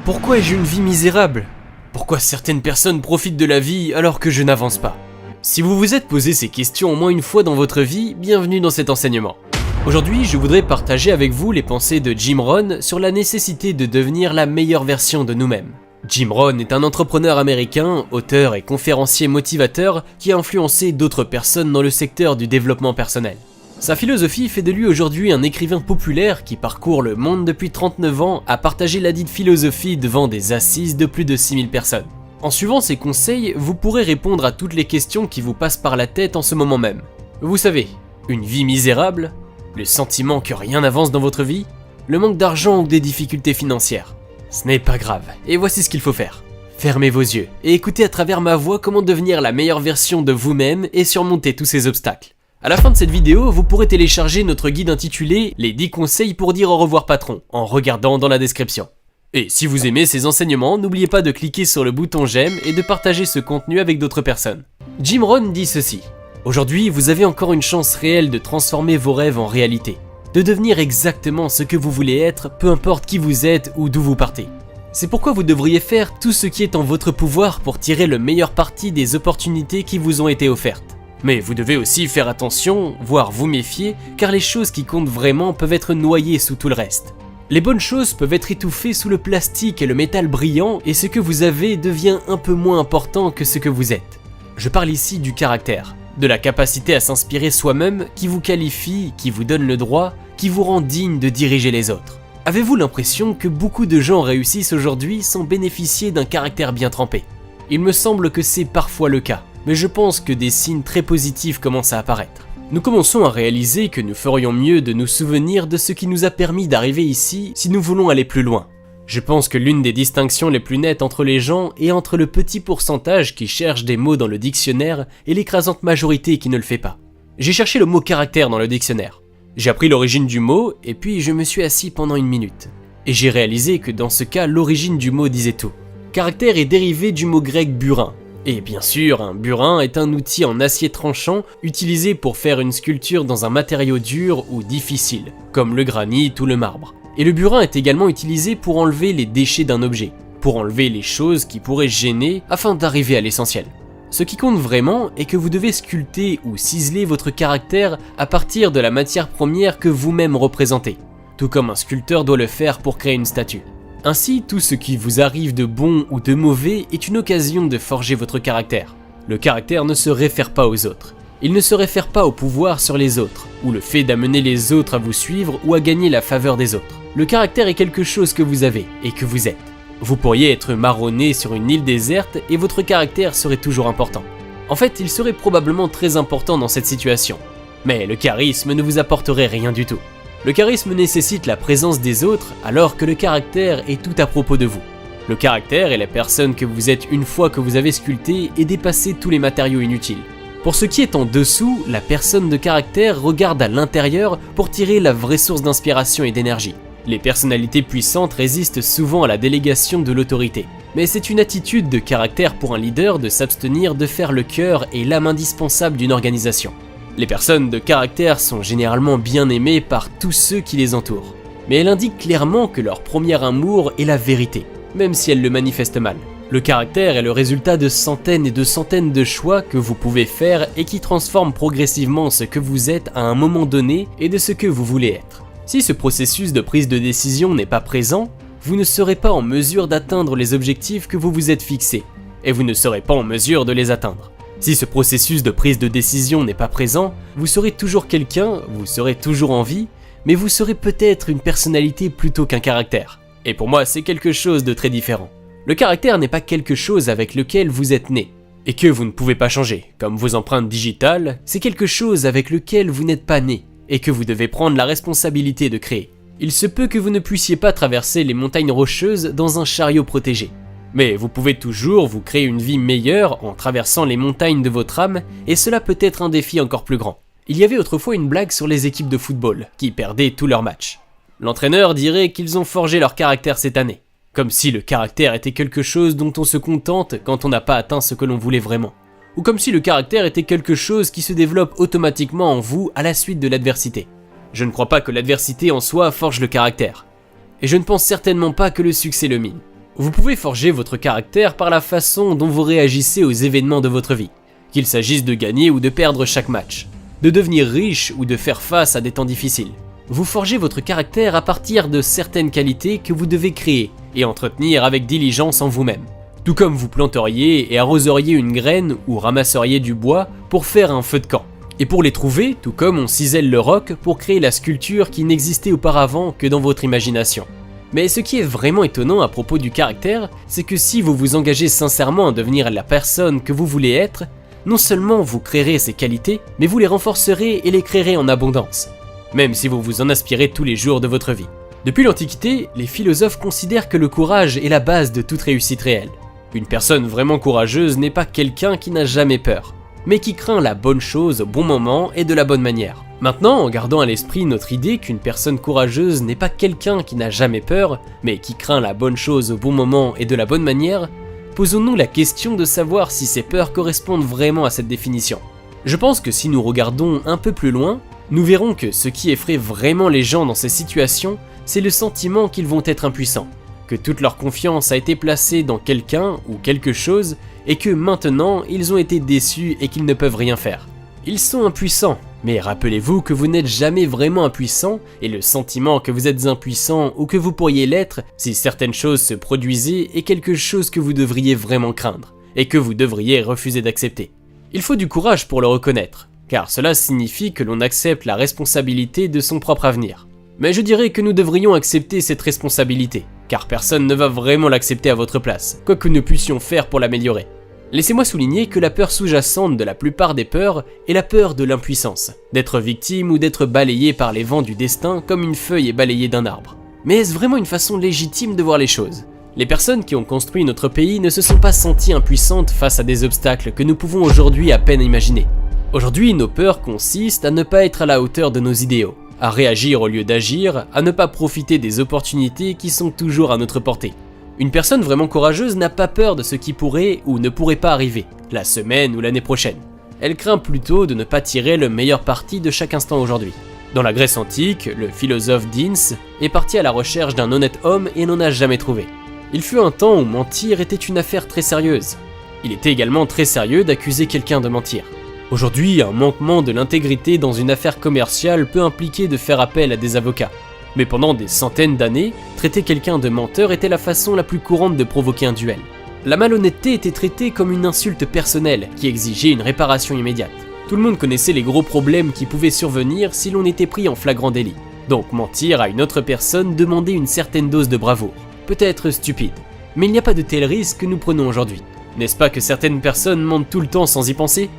Pourquoi ai-je une vie misérable? Pourquoi certaines personnes profitent de la vie alors que je n'avance pas? Si vous vous êtes posé ces questions au moins une fois dans votre vie, bienvenue dans cet enseignement. Aujourd'hui, je voudrais partager avec vous les pensées de Jim Rohn sur la nécessité de devenir la meilleure version de nous-mêmes. Jim Rohn est un entrepreneur américain, auteur et conférencier motivateur qui a influencé d'autres personnes dans le secteur du développement personnel. Sa philosophie fait de lui aujourd'hui un écrivain populaire qui parcourt le monde depuis 39 ans à partager ladite philosophie devant des assises de plus de 6000 personnes. En suivant ses conseils, vous pourrez répondre à toutes les questions qui vous passent par la tête en ce moment même. Vous savez, une vie misérable, le sentiment que rien n'avance dans votre vie, le manque d'argent ou des difficultés financières. Ce n'est pas grave, et voici ce qu'il faut faire. Fermez vos yeux et écoutez à travers ma voix comment devenir la meilleure version de vous-même et surmonter tous ces obstacles. À la fin de cette vidéo, vous pourrez télécharger notre guide intitulé « Les 10 conseils pour dire au revoir patron » en regardant dans la description. Et si vous aimez ces enseignements, n'oubliez pas de cliquer sur le bouton j'aime et de partager ce contenu avec d'autres personnes. Jim Rohn dit ceci: aujourd'hui, vous avez encore une chance réelle de transformer vos rêves en réalité, de devenir exactement ce que vous voulez être, peu importe qui vous êtes ou d'où vous partez. C'est pourquoi vous devriez faire tout ce qui est en votre pouvoir pour tirer le meilleur parti des opportunités qui vous ont été offertes. Mais vous devez aussi faire attention, voire vous méfier, car les choses qui comptent vraiment peuvent être noyées sous tout le reste. Les bonnes choses peuvent être étouffées sous le plastique et le métal brillant, et ce que vous avez devient un peu moins important que ce que vous êtes. Je parle ici du caractère, de la capacité à s'inspirer soi-même qui vous qualifie, qui vous donne le droit, qui vous rend digne de diriger les autres. Avez-vous l'impression que beaucoup de gens réussissent aujourd'hui sans bénéficier d'un caractère bien trempé? Il me semble que c'est parfois le cas, mais je pense que des signes très positifs commencent à apparaître. Nous commençons à réaliser que nous ferions mieux de nous souvenir de ce qui nous a permis d'arriver ici si nous voulons aller plus loin. Je pense que l'une des distinctions les plus nettes entre les gens est entre le petit pourcentage qui cherche des mots dans le dictionnaire et l'écrasante majorité qui ne le fait pas. J'ai cherché le mot caractère dans le dictionnaire. J'ai appris l'origine du mot et puis je me suis assis pendant une minute. Et j'ai réalisé que dans ce cas, l'origine du mot disait tout. Caractère est dérivé du mot grec burin. Et bien sûr, un burin est un outil en acier tranchant utilisé pour faire une sculpture dans un matériau dur ou difficile, comme le granit ou le marbre. Et le burin est également utilisé pour enlever les déchets d'un objet, pour enlever les choses qui pourraient gêner afin d'arriver à l'essentiel. Ce qui compte vraiment est que vous devez sculpter ou ciseler votre caractère à partir de la matière première que vous-même représentez, tout comme un sculpteur doit le faire pour créer une statue. Ainsi, tout ce qui vous arrive de bon ou de mauvais est une occasion de forger votre caractère. Le caractère ne se réfère pas aux autres. Il ne se réfère pas au pouvoir sur les autres, ou le fait d'amener les autres à vous suivre ou à gagner la faveur des autres. Le caractère est quelque chose que vous avez et que vous êtes. Vous pourriez être marronné sur une île déserte et votre caractère serait toujours important. En fait, il serait probablement très important dans cette situation. Mais le charisme ne vous apporterait rien du tout. Le charisme nécessite la présence des autres alors que le caractère est tout à propos de vous. Le caractère est la personne que vous êtes une fois que vous avez sculpté et dépassé tous les matériaux inutiles. Pour ce qui est en dessous, la personne de caractère regarde à l'intérieur pour tirer la vraie source d'inspiration et d'énergie. Les personnalités puissantes résistent souvent à la délégation de l'autorité. Mais c'est une attitude de caractère pour un leader de s'abstenir de faire le cœur et l'âme indispensable d'une organisation. Les personnes de caractère sont généralement bien aimées par tous ceux qui les entourent. Mais elles indiquent clairement que leur premier amour est la vérité, même si elles le manifestent mal. Le caractère est le résultat de centaines et de centaines de choix que vous pouvez faire et qui transforment progressivement ce que vous êtes à un moment donné et de ce que vous voulez être. Si ce processus de prise de décision n'est pas présent, vous ne serez pas en mesure d'atteindre les objectifs que vous vous êtes fixés, et vous ne serez pas en mesure de les atteindre. Si ce processus de prise de décision n'est pas présent, vous serez toujours quelqu'un, vous serez toujours en vie, mais vous serez peut-être une personnalité plutôt qu'un caractère. Et pour moi, c'est quelque chose de très différent. Le caractère n'est pas quelque chose avec lequel vous êtes né, et que vous ne pouvez pas changer, comme vos empreintes digitales, c'est quelque chose avec lequel vous n'êtes pas né, et que vous devez prendre la responsabilité de créer. Il se peut que vous ne puissiez pas traverser les montagnes rocheuses dans un chariot protégé. Mais vous pouvez toujours vous créer une vie meilleure en traversant les montagnes de votre âme, et cela peut être un défi encore plus grand. Il y avait autrefois une blague sur les équipes de football, qui perdaient tous leurs matchs. L'entraîneur dirait qu'ils ont forgé leur caractère cette année, comme si le caractère était quelque chose dont on se contente quand on n'a pas atteint ce que l'on voulait vraiment. Ou comme si le caractère était quelque chose qui se développe automatiquement en vous à la suite de l'adversité. Je ne crois pas que l'adversité en soi forge le caractère. Et je ne pense certainement pas que le succès le mine. Vous pouvez forger votre caractère par la façon dont vous réagissez aux événements de votre vie, qu'il s'agisse de gagner ou de perdre chaque match, de devenir riche ou de faire face à des temps difficiles. Vous forgez votre caractère à partir de certaines qualités que vous devez créer et entretenir avec diligence en vous-même. Tout comme vous planteriez et arroseriez une graine ou ramasseriez du bois pour faire un feu de camp. Et pour les trouver, tout comme on cisèle le roc pour créer la sculpture qui n'existait auparavant que dans votre imagination. Mais ce qui est vraiment étonnant à propos du caractère, c'est que si vous vous engagez sincèrement à devenir la personne que vous voulez être, non seulement vous créerez ces qualités, mais vous les renforcerez et les créerez en abondance, même si vous vous en aspirez tous les jours de votre vie. Depuis l'Antiquité, les philosophes considèrent que le courage est la base de toute réussite réelle. Une personne vraiment courageuse n'est pas quelqu'un qui n'a jamais peur, mais qui craint la bonne chose au bon moment et de la bonne manière. Maintenant, en gardant à l'esprit notre idée qu'une personne courageuse n'est pas quelqu'un qui n'a jamais peur, mais qui craint la bonne chose au bon moment et de la bonne manière, posons-nous la question de savoir si ces peurs correspondent vraiment à cette définition. Je pense que si nous regardons un peu plus loin, nous verrons que ce qui effraie vraiment les gens dans ces situations, c'est le sentiment qu'ils vont être impuissants, que toute leur confiance a été placée dans quelqu'un ou quelque chose et que maintenant ils ont été déçus et qu'ils ne peuvent rien faire. Ils sont impuissants, mais rappelez-vous que vous n'êtes jamais vraiment impuissant et le sentiment que vous êtes impuissant ou que vous pourriez l'être si certaines choses se produisaient est quelque chose que vous devriez vraiment craindre et que vous devriez refuser d'accepter. Il faut du courage pour le reconnaître, car cela signifie que l'on accepte la responsabilité de son propre avenir. Mais je dirais que nous devrions accepter cette responsabilité, car personne ne va vraiment l'accepter à votre place, quoi que nous puissions faire pour l'améliorer. Laissez-moi souligner que la peur sous-jacente de la plupart des peurs est la peur de l'impuissance, d'être victime ou d'être balayé par les vents du destin comme une feuille est balayée d'un arbre. Mais est-ce vraiment une façon légitime de voir les choses ? Les personnes qui ont construit notre pays ne se sont pas senties impuissantes face à des obstacles que nous pouvons aujourd'hui à peine imaginer. Aujourd'hui, nos peurs consistent à ne pas être à la hauteur de nos idéaux, à réagir au lieu d'agir, à ne pas profiter des opportunités qui sont toujours à notre portée. Une personne vraiment courageuse n'a pas peur de ce qui pourrait ou ne pourrait pas arriver, la semaine ou l'année prochaine. Elle craint plutôt de ne pas tirer le meilleur parti de chaque instant aujourd'hui. Dans la Grèce antique, le philosophe Deans est parti à la recherche d'un honnête homme et n'en a jamais trouvé. Il fut un temps où mentir était une affaire très sérieuse. Il était également très sérieux d'accuser quelqu'un de mentir. Aujourd'hui, un manquement de l'intégrité dans une affaire commerciale peut impliquer de faire appel à des avocats. Mais pendant des centaines d'années, traiter quelqu'un de menteur était la façon la plus courante de provoquer un duel. La malhonnêteté était traitée comme une insulte personnelle qui exigeait une réparation immédiate. Tout le monde connaissait les gros problèmes qui pouvaient survenir si l'on était pris en flagrant délit. Donc mentir à une autre personne demandait une certaine dose de bravoure. Peut-être stupide, mais il n'y a pas de tel risque que nous prenons aujourd'hui. N'est-ce pas que certaines personnes mentent tout le temps sans y penser ?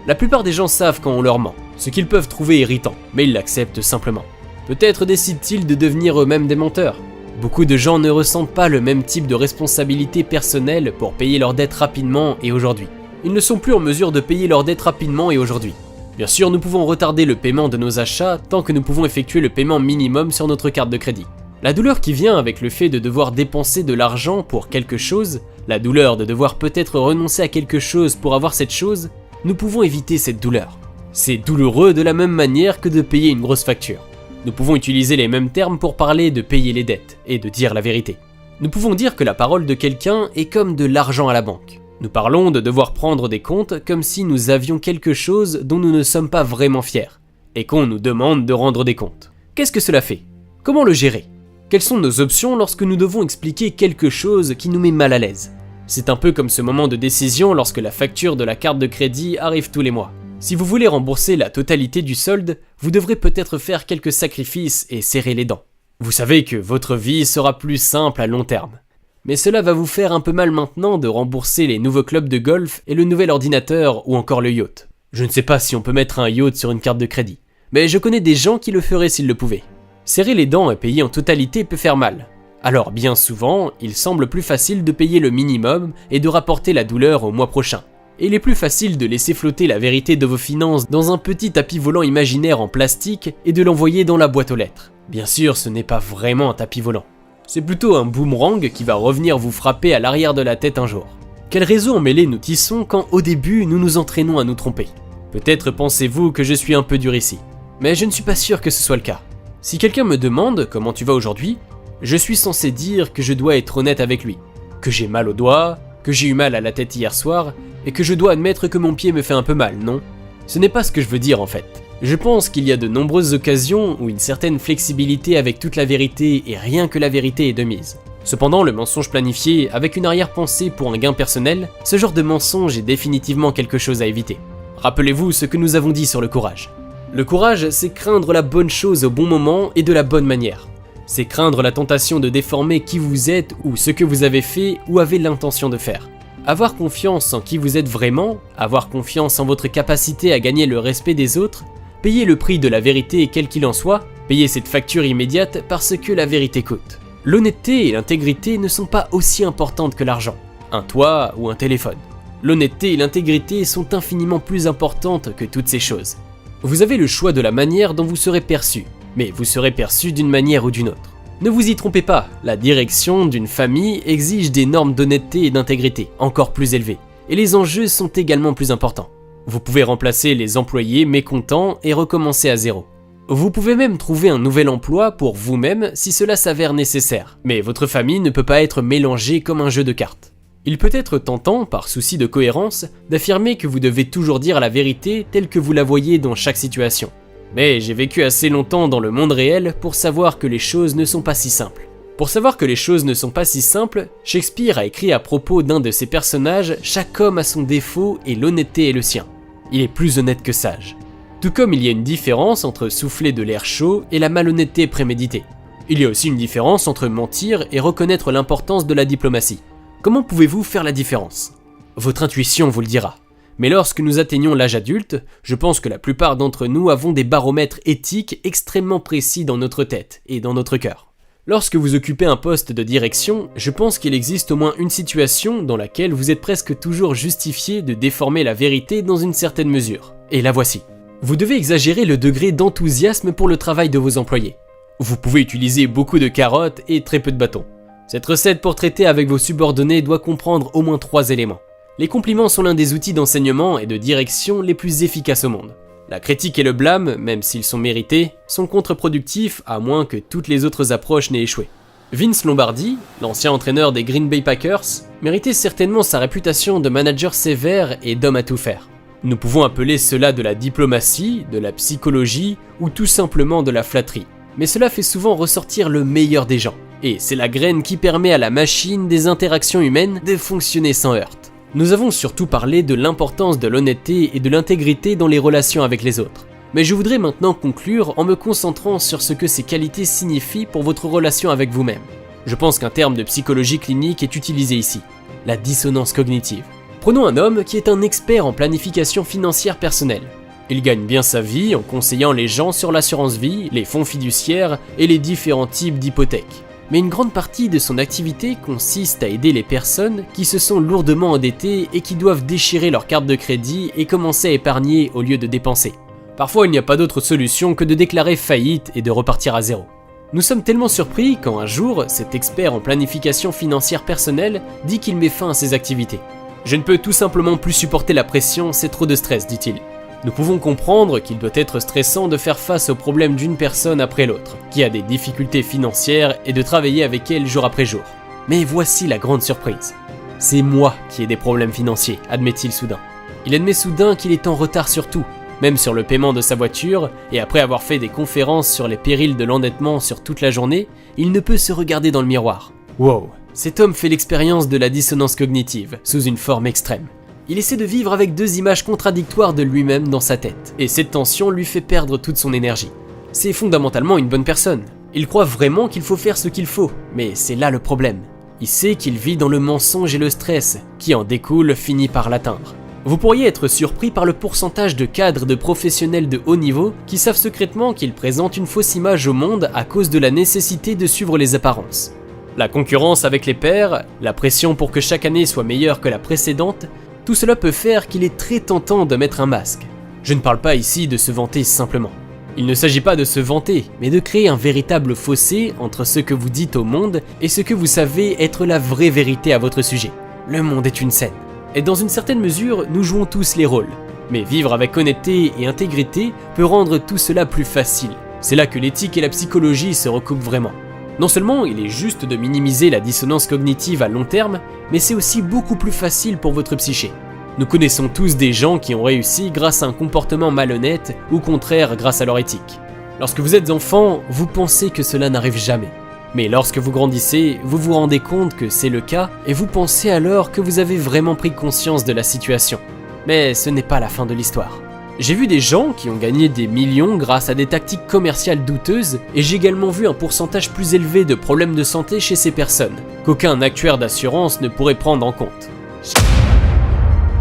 La plupart des gens savent quand on leur ment, ce qu'ils peuvent trouver irritant, mais ils l'acceptent simplement. Peut-être décident-ils de devenir eux-mêmes des menteurs. Beaucoup de gens ne ressentent pas le même type de responsabilité personnelle pour payer leurs dettes rapidement et aujourd'hui. Ils ne sont plus en mesure de payer leurs dettes rapidement et aujourd'hui. Bien sûr, nous pouvons retarder le paiement de nos achats tant que nous pouvons effectuer le paiement minimum sur notre carte de crédit. La douleur qui vient avec le fait de devoir dépenser de l'argent pour quelque chose, la douleur de devoir peut-être renoncer à quelque chose pour avoir cette chose, nous pouvons éviter cette douleur. C'est douloureux de la même manière que de payer une grosse facture. Nous pouvons utiliser les mêmes termes pour parler de payer les dettes et de dire la vérité. Nous pouvons dire que la parole de quelqu'un est comme de l'argent à la banque. Nous parlons de devoir prendre des comptes comme si nous avions quelque chose dont nous ne sommes pas vraiment fiers, et qu'on nous demande de rendre des comptes. Qu'est-ce que cela fait ? Comment le gérer ? Quelles sont nos options lorsque nous devons expliquer quelque chose qui nous met mal à l'aise ? C'est un peu comme ce moment de décision lorsque la facture de la carte de crédit arrive tous les mois. Si vous voulez rembourser la totalité du solde, vous devrez peut-être faire quelques sacrifices et serrer les dents. Vous savez que votre vie sera plus simple à long terme. Mais cela va vous faire un peu mal maintenant de rembourser les nouveaux clubs de golf et le nouvel ordinateur ou encore le yacht. Je ne sais pas si on peut mettre un yacht sur une carte de crédit, mais je connais des gens qui le feraient s'ils le pouvaient. Serrer les dents et payer en totalité peut faire mal. Alors bien souvent, il semble plus facile de payer le minimum et de rapporter la douleur au mois prochain. Et il est plus facile de laisser flotter la vérité de vos finances dans un petit tapis volant imaginaire en plastique et de l'envoyer dans la boîte aux lettres. Bien sûr, ce n'est pas vraiment un tapis volant. C'est plutôt un boomerang qui va revenir vous frapper à l'arrière de la tête un jour. Quel réseau emmêlé nous tissons quand au début nous nous entraînons à nous tromper ? Peut-être pensez-vous que je suis un peu dur ici, mais je ne suis pas sûr que ce soit le cas. Si quelqu'un me demande comment tu vas aujourd'hui, je suis censé dire que je dois être honnête avec lui. que j'ai mal au doigt, que j'ai eu mal à la tête hier soir, et que je dois admettre que mon pied me fait un peu mal, non? Ce n'est pas ce que je veux dire en fait. Je pense qu'il y a de nombreuses occasions où une certaine flexibilité avec toute la vérité et rien que la vérité est de mise. Cependant, le mensonge planifié avec une arrière-pensée pour un gain personnel, ce genre de mensonge est définitivement quelque chose à éviter. Rappelez-vous ce que nous avons dit sur le courage. Le courage, c'est craindre la bonne chose au bon moment et de la bonne manière. C'est craindre la tentation de déformer qui vous êtes ou ce que vous avez fait ou avez l'intention de faire. Avoir confiance en qui vous êtes vraiment, avoir confiance en votre capacité à gagner le respect des autres, payer le prix de la vérité quel qu'il en soit, payer cette facture immédiate parce que la vérité coûte. L'honnêteté et l'intégrité ne sont pas aussi importantes que l'argent, un toit ou un téléphone. L'honnêteté et l'intégrité sont infiniment plus importantes que toutes ces choses. Vous avez le choix de la manière dont vous serez perçu, mais vous serez perçu d'une manière ou d'une autre. Ne vous y trompez pas, la direction d'une famille exige des normes d'honnêteté et d'intégrité encore plus élevées, et les enjeux sont également plus importants. Vous pouvez remplacer les employés mécontents et recommencer à zéro. Vous pouvez même trouver un nouvel emploi pour vous-même si cela s'avère nécessaire, mais votre famille ne peut pas être mélangée comme un jeu de cartes. Il peut être tentant, par souci de cohérence, d'affirmer que vous devez toujours dire la vérité telle que vous la voyez dans chaque situation. Mais j'ai vécu assez longtemps dans le monde réel pour savoir que les choses ne sont pas si simples. Pour savoir que les choses ne sont pas si simples, Shakespeare a écrit à propos d'un de ses personnages « Chaque homme a son défaut et l'honnêteté est le sien ». Il est plus honnête que sage. Tout comme il y a une différence entre souffler de l'air chaud et la malhonnêteté préméditée. Il y a aussi une différence entre mentir et reconnaître l'importance de la diplomatie. Comment pouvez-vous faire la différence? Votre intuition vous le dira. Mais lorsque nous atteignons l'âge adulte, je pense que la plupart d'entre nous avons des baromètres éthiques extrêmement précis dans notre tête et dans notre cœur. Lorsque vous occupez un poste de direction, je pense qu'il existe au moins une situation dans laquelle vous êtes presque toujours justifié de déformer la vérité dans une certaine mesure. Et la voici. Vous devez exagérer le degré d'enthousiasme pour le travail de vos employés. Vous pouvez utiliser beaucoup de carottes et très peu de bâtons. Cette recette pour traiter avec vos subordonnés doit comprendre au moins 3 éléments. Les compliments sont l'un des outils d'enseignement et de direction les plus efficaces au monde. La critique et le blâme, même s'ils sont mérités, sont contre-productifs à moins que toutes les autres approches n'aient échoué. Vince Lombardi, l'ancien entraîneur des Green Bay Packers, méritait certainement sa réputation de manager sévère et d'homme à tout faire. Nous pouvons appeler cela de la diplomatie, de la psychologie ou tout simplement de la flatterie. Mais cela fait souvent ressortir le meilleur des gens. Et c'est la graine qui permet à la machine des interactions humaines de fonctionner sans heurts. Nous avons surtout parlé de l'importance de l'honnêteté et de l'intégrité dans les relations avec les autres. Mais je voudrais maintenant conclure en me concentrant sur ce que ces qualités signifient pour votre relation avec vous-même. Je pense qu'un terme de psychologie clinique est utilisé ici, la dissonance cognitive. Prenons un homme qui est un expert en planification financière personnelle. Il gagne bien sa vie en conseillant les gens sur l'assurance vie, les fonds fiduciaires et les différents types d'hypothèques. Mais une grande partie de son activité consiste à aider les personnes qui se sont lourdement endettées et qui doivent déchirer leur carte de crédit et commencer à épargner au lieu de dépenser. Parfois, il n'y a pas d'autre solution que de déclarer faillite et de repartir à zéro. Nous sommes tellement surpris quand un jour, cet expert en planification financière personnelle dit qu'il met fin à ses activités. « Je ne peux tout simplement plus supporter la pression, c'est trop de stress », dit-il. Nous pouvons comprendre qu'il doit être stressant de faire face aux problèmes d'une personne après l'autre, qui a des difficultés financières et de travailler avec elle jour après jour. Mais voici la grande surprise. C'est moi qui ai des problèmes financiers, admet-il soudain. Il admet soudain qu'il est en retard sur tout, même sur le paiement de sa voiture, et après avoir fait des conférences sur les périls de l'endettement sur toute la journée, il ne peut se regarder dans le miroir. Wow, cet homme fait l'expérience de la dissonance cognitive, sous une forme extrême. Il essaie de vivre avec 2 images contradictoires de lui-même dans sa tête, et cette tension lui fait perdre toute son énergie. C'est fondamentalement une bonne personne. Il croit vraiment qu'il faut faire ce qu'il faut, mais c'est là le problème. Il sait qu'il vit dans le mensonge et le stress, qui en découle finit par l'atteindre. Vous pourriez être surpris par le pourcentage de cadres de professionnels de haut niveau qui savent secrètement qu'ils présentent une fausse image au monde à cause de la nécessité de suivre les apparences. La concurrence avec les pairs, la pression pour que chaque année soit meilleure que la précédente, tout cela peut faire qu'il est très tentant de mettre un masque. Je ne parle pas ici de se vanter simplement. Il ne s'agit pas de se vanter, mais de créer un véritable fossé entre ce que vous dites au monde et ce que vous savez être la vraie vérité à votre sujet. Le monde est une scène. Et dans une certaine mesure, nous jouons tous les rôles. Mais vivre avec honnêteté et intégrité peut rendre tout cela plus facile. C'est là que l'éthique et la psychologie se recoupent vraiment. Non seulement il est juste de minimiser la dissonance cognitive à long terme, mais c'est aussi beaucoup plus facile pour votre psyché. Nous connaissons tous des gens qui ont réussi grâce à un comportement malhonnête ou au contraire grâce à leur éthique. Lorsque vous êtes enfant, vous pensez que cela n'arrive jamais. Mais lorsque vous grandissez, vous vous rendez compte que c'est le cas et vous pensez alors que vous avez vraiment pris conscience de la situation. Mais ce n'est pas la fin de l'histoire. J'ai vu des gens qui ont gagné des millions grâce à des tactiques commerciales douteuses et j'ai également vu un pourcentage plus élevé de problèmes de santé chez ces personnes, qu'aucun actuaire d'assurance ne pourrait prendre en compte.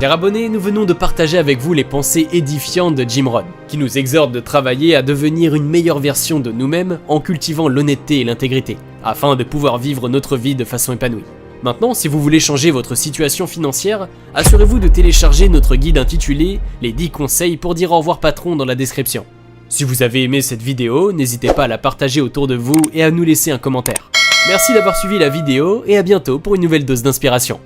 Chers abonnés, nous venons de partager avec vous les pensées édifiantes de Jim Rohn, qui nous exhorte de travailler à devenir une meilleure version de nous-mêmes en cultivant l'honnêteté et l'intégrité, afin de pouvoir vivre notre vie de façon épanouie. Maintenant, si vous voulez changer votre situation financière, assurez-vous de télécharger notre guide intitulé « Les 10 conseils pour dire au revoir patron » dans la description. Si vous avez aimé cette vidéo, n'hésitez pas à la partager autour de vous et à nous laisser un commentaire. Merci d'avoir suivi la vidéo et à bientôt pour une nouvelle dose d'inspiration.